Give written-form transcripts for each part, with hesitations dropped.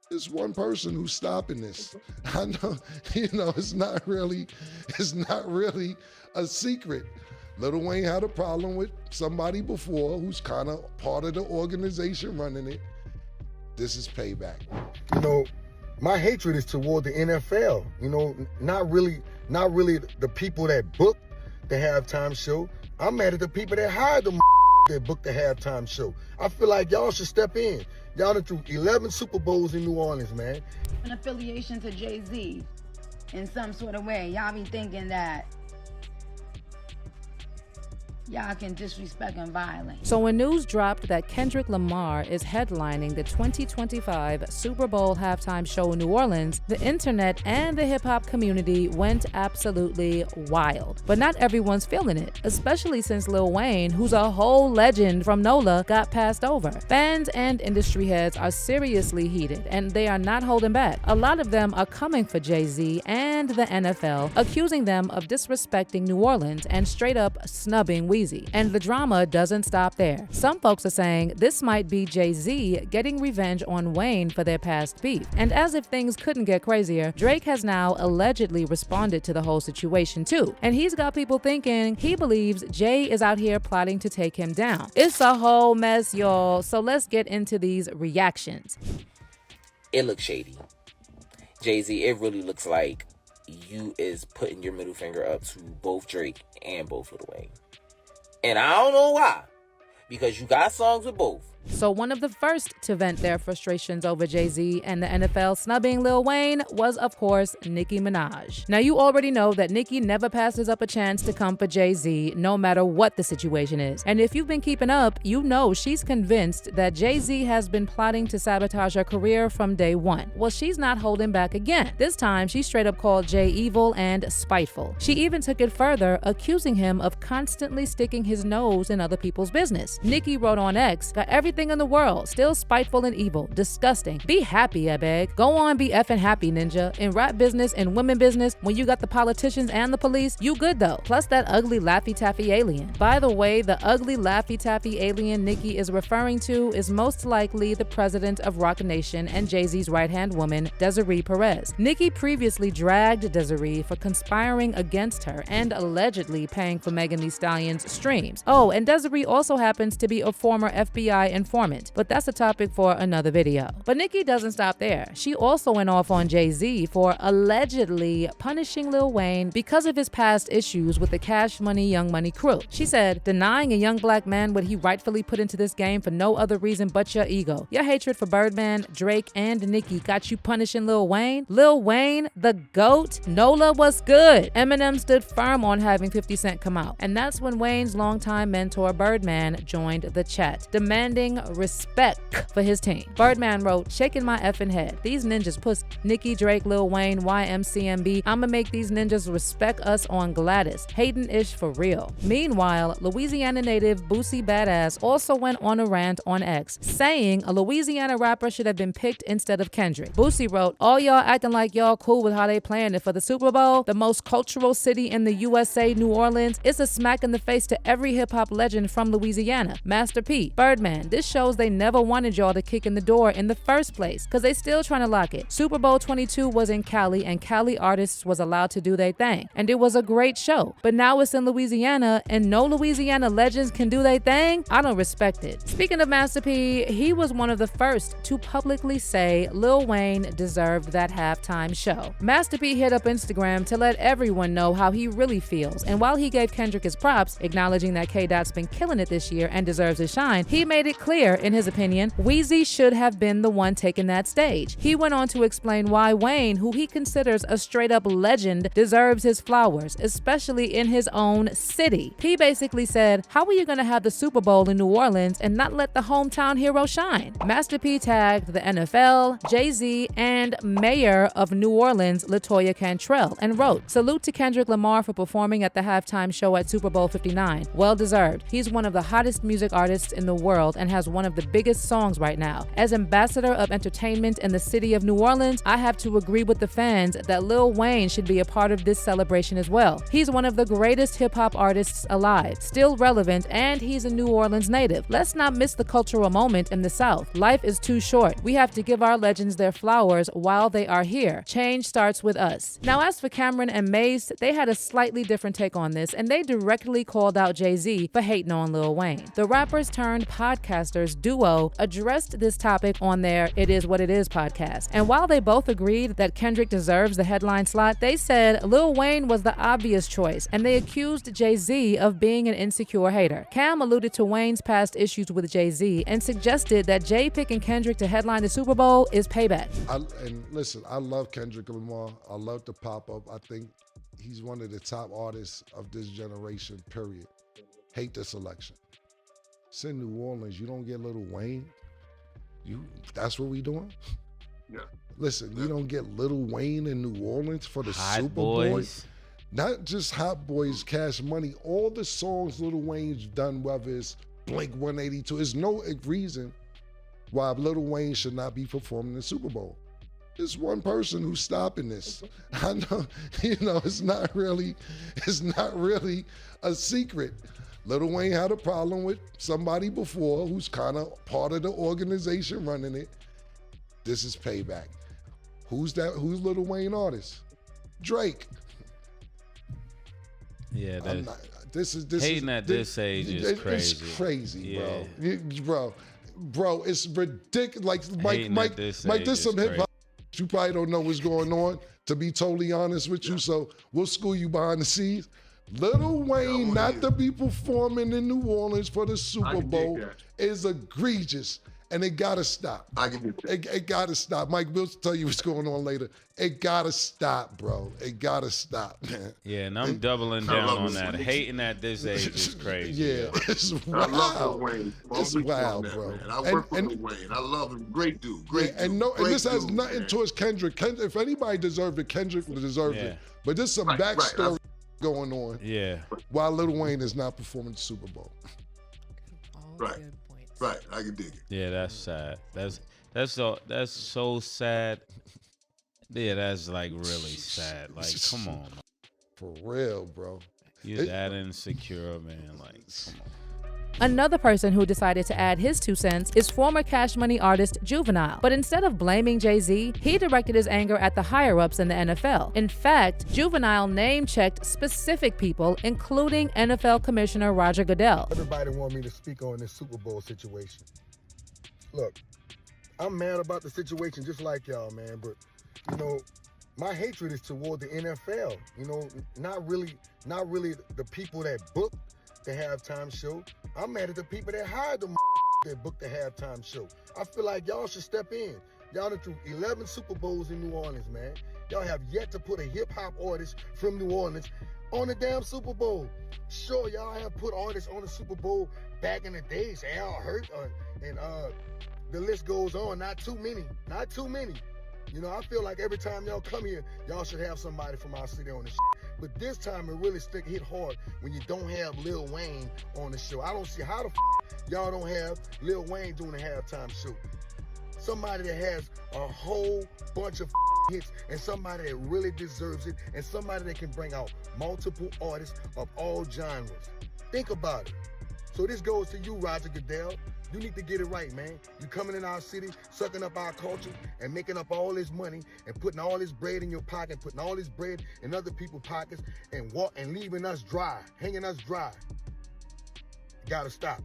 It's one person who's stopping this. I know, it's not really a secret. Lil Wayne had a problem with somebody before who's kind of part of the organization running it. This is payback. My hatred is toward the NFL. Not really the people that booked the halftime show. I'm mad at the people that hired them that booked the halftime show. I feel like y'all should step in. Y'all done threw 11 Super Bowls in New Orleans, man. An affiliation to Jay-Z in some sort of way. Y'all be thinking that y'all can disrespect and violate. So when news dropped that Kendrick Lamar is headlining the 2025 Super Bowl halftime show in New Orleans, the internet and the hip-hop community went absolutely wild. But not everyone's feeling it, especially since Lil Wayne, who's a whole legend from Nola, got passed over. Fans and industry heads are seriously heated, and they are not holding back. A lot of them are coming for Jay-Z and the NFL, accusing them of disrespecting New Orleans and straight up snubbing Weezy. And the drama doesn't stop there. Some folks are saying this might be Jay-Z getting revenge on Wayne for their past beef. And as if things couldn't get crazier, Drake has now allegedly responded to the whole situation too. And he's got people thinking he believes Jay is out here plotting to take him down. It's a whole mess, y'all. So let's get into these reactions. It looks shady. Jay-Z, it really looks like you is putting your middle finger up to both Drake and both Lil Wayne. And I don't know why, because you got songs with both. So one of the first to vent their frustrations over Jay-Z and the NFL snubbing Lil Wayne was, of course, Nicki Minaj. Now, you already know that Nicki never passes up a chance to come for Jay-Z, no matter what the situation is. And if you've been keeping up, you know she's convinced that Jay-Z has been plotting to sabotage her career from day one. Well, she's not holding back again. This time, she straight up called Jay evil and spiteful. She even took it further, accusing him of constantly sticking his nose in other people's business. Nicki wrote on X, "Got everything in the world, still spiteful and evil, disgusting. Be happy, I beg. Go on, be effing happy, ninja. In rap business, in women business, when you got the politicians and the police, you good though. Plus that ugly Laffy Taffy alien." By the way, the ugly Laffy Taffy alien Nicki is referring to is most likely the president of Roc Nation and Jay-Z's right-hand woman, Desiree Perez. Nicki previously dragged Desiree for conspiring against her and allegedly paying for Megan Thee Stallion's streams. Oh, and Desiree also happens to be a former FBI informant, but that's a topic for another video. But Nicki doesn't stop there. She also went off on Jay-Z for allegedly punishing Lil Wayne because of his past issues with the Cash Money Young Money crew. She said, "Denying a young black man what he rightfully put into this game for no other reason but your ego. Your hatred for Birdman, Drake, and Nicki got you punishing Lil Wayne? Lil Wayne, the GOAT? Nola was good." Eminem stood firm on having 50 Cent come out. And that's when Wayne's longtime mentor Birdman joined the chat, demanding respect for his team. Birdman wrote, "Shaking my effing head. These ninjas puss Nicki, Drake, Lil Wayne, YMCMB. I'ma make these ninjas respect us on Gladys. Hayden-ish for real." Meanwhile, Louisiana native Boosie Badass also went on a rant on X, saying a Louisiana rapper should have been picked instead of Kendrick. Boosie wrote, "All y'all acting like y'all cool with how they playing it for the Super Bowl, the most cultural city in the USA, New Orleans. It's a smack in the face to every hip-hop legend from Louisiana. Master P, Birdman, this shows they never wanted y'all to kick in the door in the first place, because they still trying to lock it. Super Bowl 22 was in Cali, and Cali artists was allowed to do their thing, and it was a great show. But now it's in Louisiana, and no Louisiana legends can do their thing? I don't respect it." Speaking of Master P, he was one of the first to publicly say Lil Wayne deserved that halftime show. Master P hit up Instagram to let everyone know how he really feels, and while he gave Kendrick his props, acknowledging that K-Dot's been killing it this year and deserves his shine, he made it clear, in his opinion, Weezy should have been the one taking that stage. He went on to explain why Wayne, who he considers a straight-up legend, deserves his flowers, especially in his own city. He basically said, "How are you going to have the Super Bowl in New Orleans and not let the hometown hero shine?" Master P tagged the NFL, Jay-Z, and Mayor of New Orleans, LaToya Cantrell, and wrote, "Salute to Kendrick Lamar for performing at the halftime show at Super Bowl 59. Well deserved. He's one of the hottest music artists in the world and has one of the biggest songs right now. As ambassador of entertainment in the city of New Orleans, I have to agree with the fans that Lil Wayne should be a part of this celebration as well. He's one of the greatest hip-hop artists alive, still relevant, and he's a New Orleans native. Let's not miss the cultural moment in the South. Life is too short. We have to give our legends their flowers while they are here. Change starts with us. Now, as for Cameron and Mace, they had a slightly different take on this, and they directly called out Jay-Z for hating on Lil Wayne. The rappers turned podcasters duo addressed this topic on their It Is What It Is podcast. And while they both agreed that Kendrick deserves the headline slot, they said Lil Wayne was the obvious choice, and they accused Jay-Z of being an insecure hater. Cam alluded to Wayne's past issues with Jay-Z and suggested that Jay picking Kendrick to headline the Super Bowl is payback. And listen, I love Kendrick Lamar. I love the pop-up. I think he's one of the top artists of this generation, period. Hate this election. It's in New Orleans. You don't get Lil Wayne? That's what we doing? Yeah. Listen, you don't get Lil Wayne in New Orleans for the Hot Super Bowl? Boys. Not just Hot Boys, Cash Money, all the songs Lil Wayne's done, whether it's Blink 182, there's no reason why Lil Wayne should not be performing the Super Bowl. There's one person who's stopping this. I know, it's not really a secret. Lil Wayne had a problem with somebody before who's kind of part of the organization running it. This is payback. Who's that? Who's Lil Wayne artist? Drake. Yeah, this hating at this age is crazy. It's crazy, Yeah. bro. It's ridiculous. Like Mike, this some hip hop. You probably don't know what's going on. To be totally honest with you, so we'll school you behind the scenes. Lil Wayne not to be performing in New Orleans for the Super Bowl is egregious. And it gotta stop. It gotta stop. Mike will tell you what's going on later. It gotta stop, bro. It gotta stop, man. Yeah, and I'm doubling down on that. Hating at this age is crazy. Yeah, it's wild. I love Lil Wayne. It's wild, bro. Man. I work with Lil Wayne. I love him. Great dude. And this has nothing towards Kendrick. If anybody deserved it, Kendrick deserved it. But there's some backstory going on. Yeah. Why Lil Wayne is not performing the Super Bowl. Right, I can dig it. Yeah, that's sad. That's so sad. Yeah, that's like really sad. Like, come on, man. For real, bro. You're that insecure, man. Like, come on. Another person who decided to add his 2 cents is former Cash Money artist Juvenile. But instead of blaming Jay-Z, he directed his anger at the higher-ups in the NFL. In fact, Juvenile name-checked specific people, including NFL Commissioner Roger Goodell. Everybody want me to speak on this Super Bowl situation. Look, I'm mad about the situation just like y'all, man, but, my hatred is toward the NFL. Not really the people that book the halftime show. I'm mad at the people that hired the that booked the halftime show. I feel like y'all should step in. Y'all done threw 11 Super Bowls in New Orleans, man. Y'all have yet to put a hip-hop artist from New Orleans on the damn Super Bowl. Sure, y'all have put artists on the Super Bowl back in the days. Al Hurt, and the list goes on. Not too many. I feel like every time y'all come here, y'all should have somebody from our city on the But this time it really hit hard when you don't have Lil Wayne on the show. I don't see how the y'all don't have Lil Wayne doing the halftime show. Somebody that has a whole bunch of hits and somebody that really deserves it and somebody that can bring out multiple artists of all genres. Think about it. So this goes to you, Roger Goodell. You need to get it right, man. You coming in our city, sucking up our culture, and making up all this money, and putting all this bread in your pocket, putting all this bread in other people's pockets, and leaving us dry, hanging us dry. You gotta stop.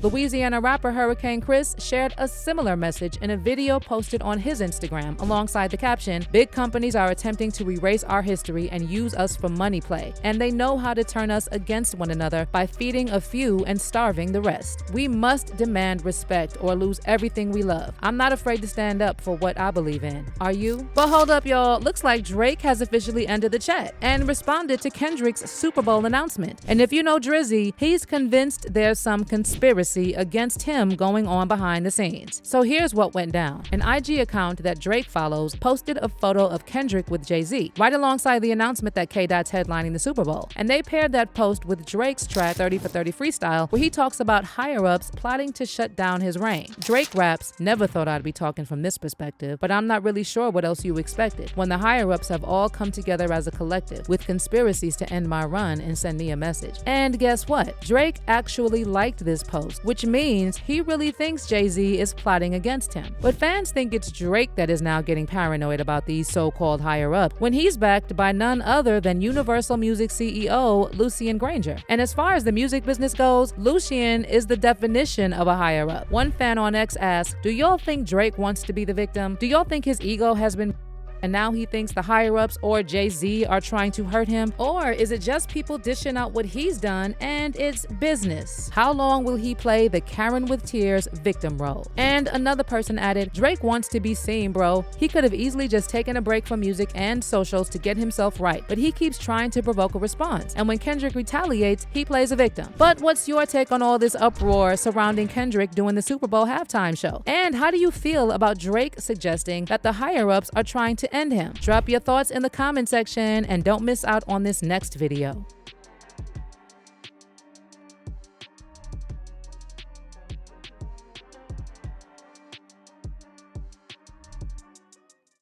Louisiana rapper Hurricane Chris shared a similar message in a video posted on his Instagram alongside the caption, "Big companies are attempting to erase our history and use us for money play, and they know how to turn us against one another by feeding a few and starving the rest. We must demand respect or lose everything we love. I'm not afraid to stand up for what I believe in. Are you?" But hold up, y'all. Looks like Drake has officially ended the chat and responded to Kendrick's Super Bowl announcement. And if you know Drizzy, he's convinced there's some conspiracy conspiracy against him going on behind the scenes. So here's what went down. An IG account that Drake follows posted a photo of Kendrick with Jay-Z, right alongside the announcement that K-Dot's headlining the Super Bowl. And they paired that post with Drake's track 30 for 30 Freestyle, where he talks about higher-ups plotting to shut down his reign. Drake raps, "Never thought I'd be talking from this perspective, but I'm not really sure what else you expected, when the higher-ups have all come together as a collective, with conspiracies to end my run and send me a message." And guess what? Drake actually liked this post, which means he really thinks Jay-Z is plotting against him. But fans think it's Drake that is now getting paranoid about these so-called higher-ups, when he's backed by none other than Universal Music CEO Lucien Granger. And as far as the music business goes, Lucien is the definition of a higher-up. One fan on X asked, "Do y'all think Drake wants to be the victim? Do y'all think his ego has been and now he thinks the higher-ups or Jay-Z are trying to hurt him? Or is it just people dishing out what he's done and it's business? How long will he play the Karen with tears victim role?" And another person added, "Drake wants to be seen, bro. He could have easily just taken a break from music and socials to get himself right, but he keeps trying to provoke a response. And when Kendrick retaliates, he plays a victim." But what's your take on all this uproar surrounding Kendrick doing the Super Bowl halftime show? And how do you feel about Drake suggesting that the higher-ups are trying to end him? Drop your thoughts in the comment section and don't miss out on this next video.